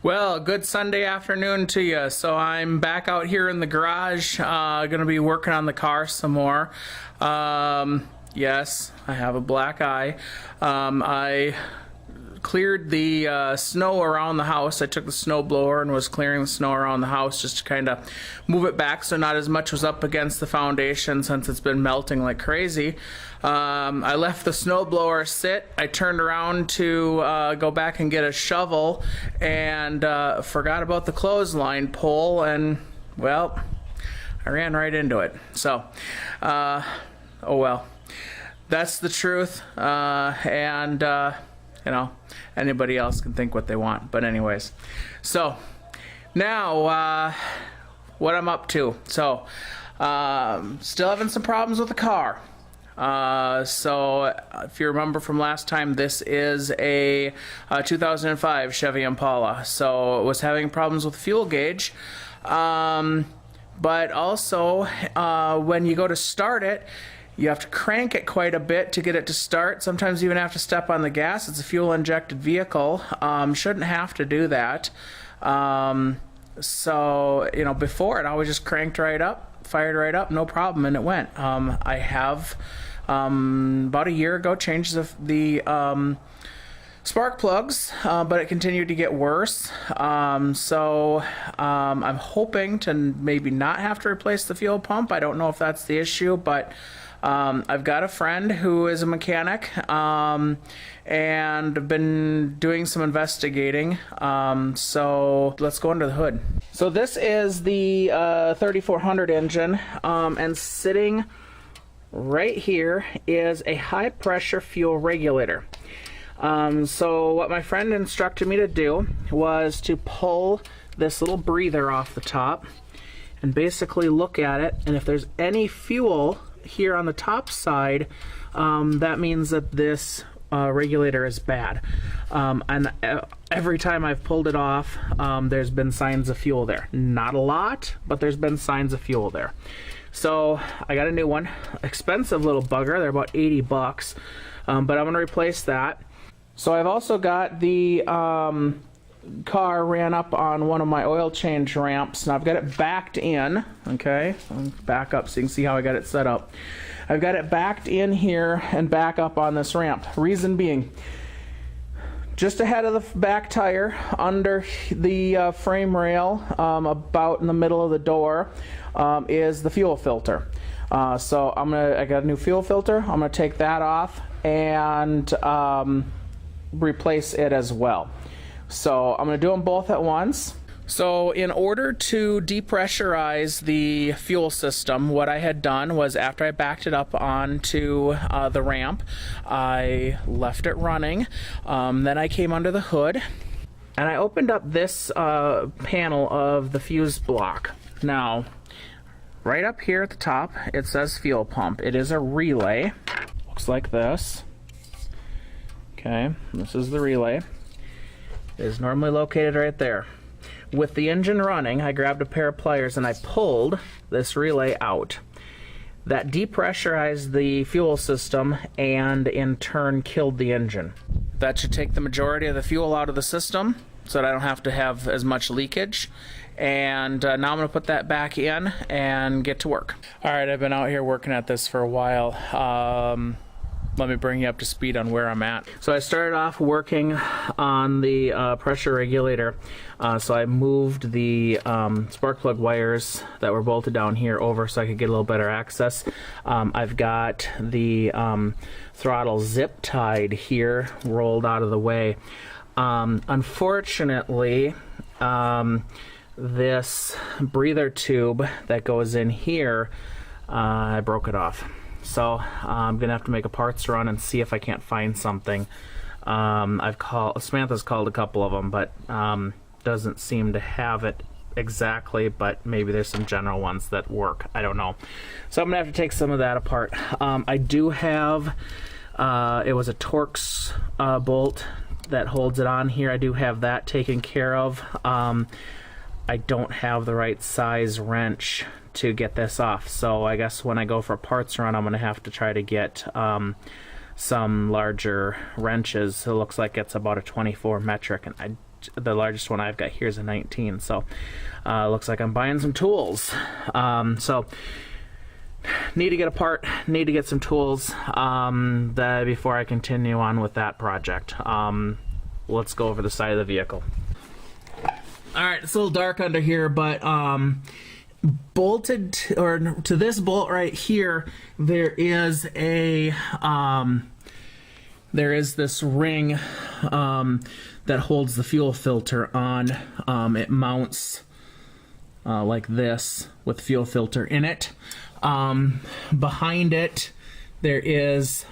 Well, good Sunday afternoon to you. So I'm back out here in the garage, going to be working on the car some more. Yes, I have a black eye. I cleared the snow around the house. I took the snow blower and was clearing the snow around the house just to kind of move it back so not as much was up against the foundation since it's been melting like crazy. I left the snow blower sit. I turned around to go back and get a shovel and forgot about the clothesline pole, and well, I ran right into it. So oh well, that's the truth. You know, anybody else can think what they want. But anyways, so now what I'm up to. So still having some problems with the car. So if you remember from last time, this is a 2005 Chevy Impala. So it was having problems with the fuel gauge. But also when you go to start it, you have to crank it quite a bit to get it to start. Sometimes you even have to step on the gas. It's a fuel-injected vehicle. Shouldn't have to do that. So, you know, before it always just cranked right up, fired right up, no problem, and it went. I have, about a year ago, changed the spark plugs, but it continued to get worse. So I'm hoping to maybe not have to replace the fuel pump. I don't know if that's the issue, but I've got a friend who is a mechanic, and I've been doing some investigating. So let's go under the hood. So this is the 3400 engine, and sitting right here is a high pressure fuel regulator. So what my friend instructed me to do was to pull this little breather off the top and basically look at it, and if there's any fuel here on the top side, that means that this regulator is bad. And every time I've pulled it off, there's been signs of fuel there. Not a lot, but there's been signs of fuel there. So I got a new one. Expensive little bugger. They're about 80 bucks. But I'm going to replace that. So I've also got the car ran up on one of my oil change ramps. Now I've got it backed in. Okay, I'll back up so you can see how I got it set up. I've got it backed in here and back up on this ramp. Reason being, just ahead of the back tire, under the frame rail, about in the middle of the door, is the fuel filter. So I got a new fuel filter. I'm gonna take that off and replace it as well. So I'm going to do them both at once. So in order to depressurize the fuel system, what I had done was, after I backed it up onto the ramp, I left it running. Then I came under the hood and I opened up this panel of the fuse block. Now, right up here at the top, it says fuel pump. It is a relay. Looks like this. Okay, this is the relay. It is normally located right there. With the engine running, I grabbed a pair of pliers and I pulled this relay out. That depressurized the fuel system and in turn killed the engine. That should take the majority of the fuel out of the system so that I don't have to have as much leakage. And now I'm going to put that back in and get to work. Alright, I've been out here working at this for a while. Let me bring you up to speed on where I'm at. So I started off working on the pressure regulator. So I moved the spark plug wires that were bolted down here over so I could get a little better access. I've got the throttle zip tied here, rolled out of the way. Unfortunately, this breather tube that goes in here, I broke it off. So I'm gonna have to make a parts run and see if I can't find something. Samantha's called a couple of them, but doesn't seem to have it exactly, but maybe there's some general ones that work. I don't know. So I'm gonna have to take some of that apart. I do have, it was a Torx bolt that holds it on here. I do have that taken care of. I don't have the right size wrench to get this off, so I guess when I go for a parts run, I'm gonna have to try to get some larger wrenches. It looks like it's about a 24 metric, and I the largest one I've got here is a 19. So looks like I'm buying some tools. So need to get a part, need to get some tools before I continue on with that project. Let's go over the side of the vehicle. All right, it's a little dark under here, but bolted to this bolt right here, there is this ring that holds the fuel filter on. It mounts like this with fuel filter in it. Behind it, there is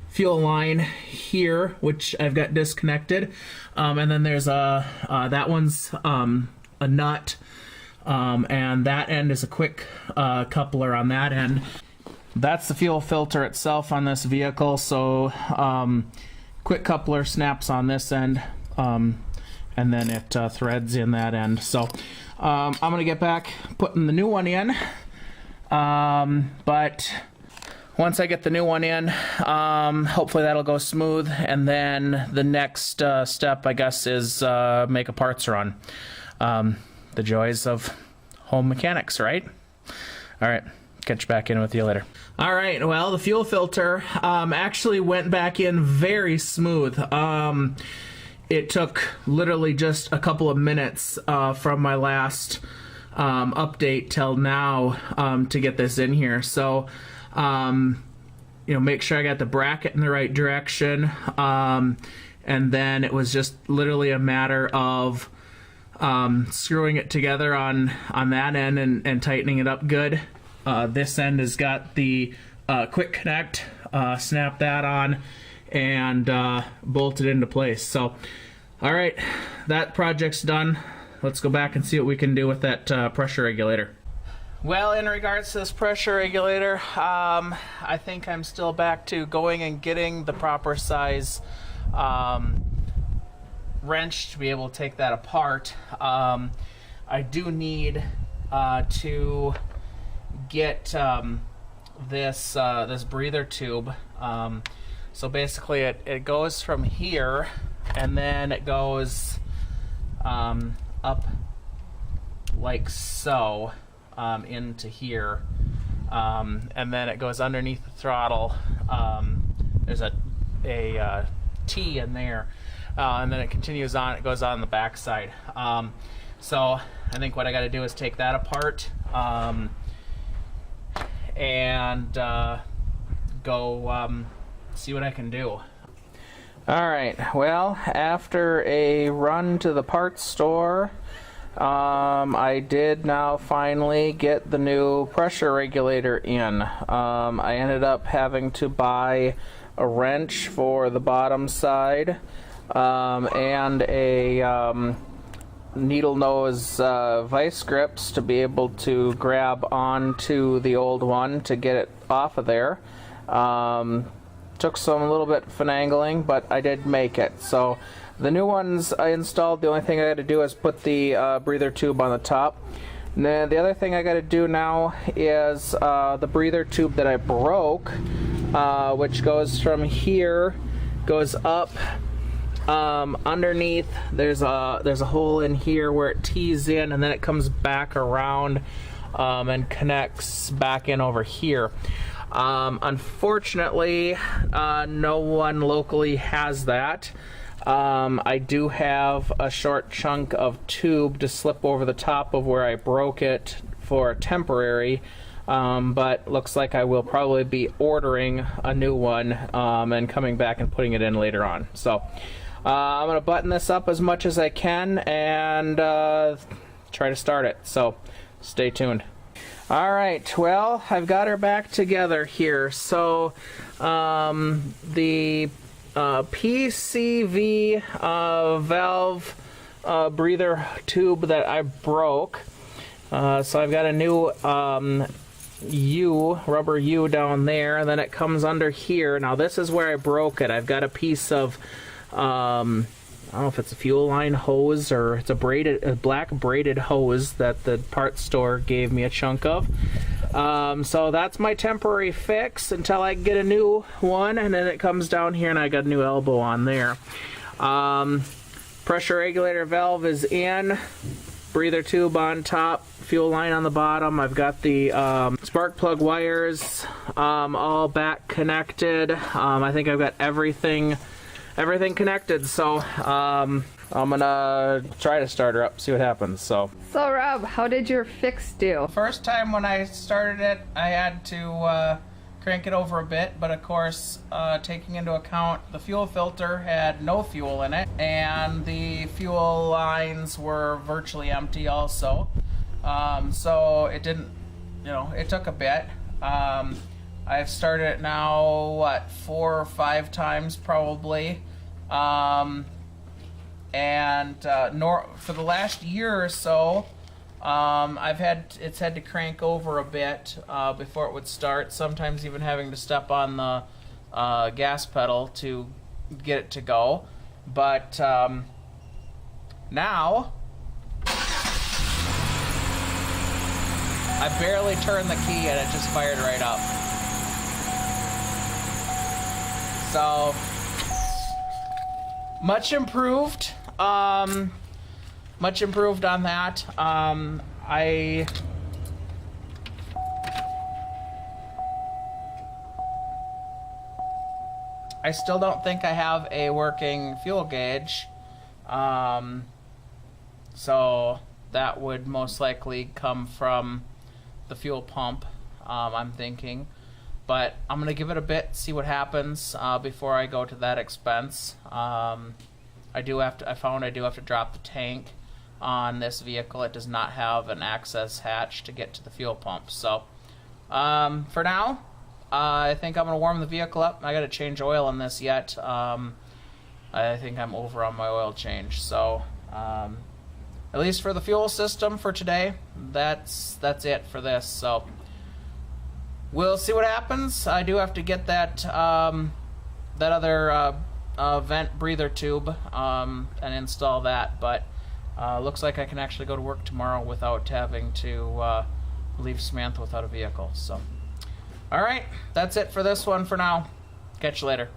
fuel line here, which I've got disconnected, and then there's that one's a nut, and that end is a quick coupler on that end. That's the fuel filter itself on this vehicle, so quick coupler snaps on this end, and then it threads in that end. So I'm gonna get back putting the new one in, but once I get the new one in, hopefully that'll go smooth, and then the next step, I guess, is make a parts run. The joys of home mechanics, right? All right, catch back in with you later. All right, well, the fuel filter actually went back in very smooth. It took literally just a couple of minutes from my last update till now to get this in here. So, make sure I got the bracket in the right direction, and then it was just literally a matter of screwing it together on that end and tightening it up good. This end has got the quick connect, snap that on, and bolt it into place. So, all right, that project's done. Let's go back and see what we can do with that pressure regulator. Well, in regards to this pressure regulator, I think I'm still back to going and getting the proper size wrench to be able to take that apart. I do need to get this breather tube. So basically it goes from here, and then it goes up like so into here, and then it goes underneath the throttle. There's a T in there, and then it continues on. It goes on the back side. So I think what I got to do is take that apart and go see what I can do. All right, well, after a run to the parts store, I did now finally get the new pressure regulator in. I ended up having to buy a wrench for the bottom side, and a needle nose vice grips to be able to grab onto the old one to get it off of there. Took some little bit finagling, but I did make it. So the new ones I installed. The only thing I got to do is put the breather tube on the top. And then the other thing I got to do now is the breather tube that I broke, which goes from here, goes up underneath. There's a hole in here where it tees in, and then it comes back around and connects back in over here. Unfortunately, no one locally has that. I do have a short chunk of tube to slip over the top of where I broke it for temporary, but looks like I will probably be ordering a new one and coming back and putting it in later on. So I'm going to button this up as much as I can and try to start it. So stay tuned. All right, well, I've got her back together here. So the PCV valve breather tube that I broke. So I've got a new rubber U down there, and then it comes under here. Now this is where I broke it. I've got a piece of I don't know if it's a fuel line hose or it's a black braided hose that the parts store gave me a chunk of. So that's my temporary fix until I get a new one, and then it comes down here and I got a new elbow on there. Pressure regulator valve is in. Breather tube on top, fuel line on the bottom. I've got the spark plug wires all back connected. I think I've got everything connected. So I'm gonna try to start her up, see what happens. So Rob, how did your fix do? first time when I started it, I had to crank it over a bit, but of course, taking into account the fuel filter had no fuel in it, and the fuel lines were virtually empty also. So it didn't, it took a bit. I've started it now, what, 4 or 5 times probably. For the last year or so, it's had to crank over a bit before it would start, sometimes even having to step on the gas pedal to get it to go. But now I barely turned the key and it just fired right up. So much improved. Much improved on that. I still don't think I have a working fuel gauge. So that would most likely come from the fuel pump, I'm thinking. But I'm gonna give it a bit, see what happens before I go to that expense. I found I do have to drop the tank on this vehicle. It does not have an access hatch to get to the fuel pump. So for now, I think I'm going to warm the vehicle up. I got to change oil on this yet. I think I'm over on my oil change. So at least for the fuel system for today, that's it for this. So we'll see what happens. I do have to get that other vent breather tube and install that, but looks like I can actually go to work tomorrow without having to leave Samantha without a vehicle. So, all right, that's it for this one for now. Catch you later.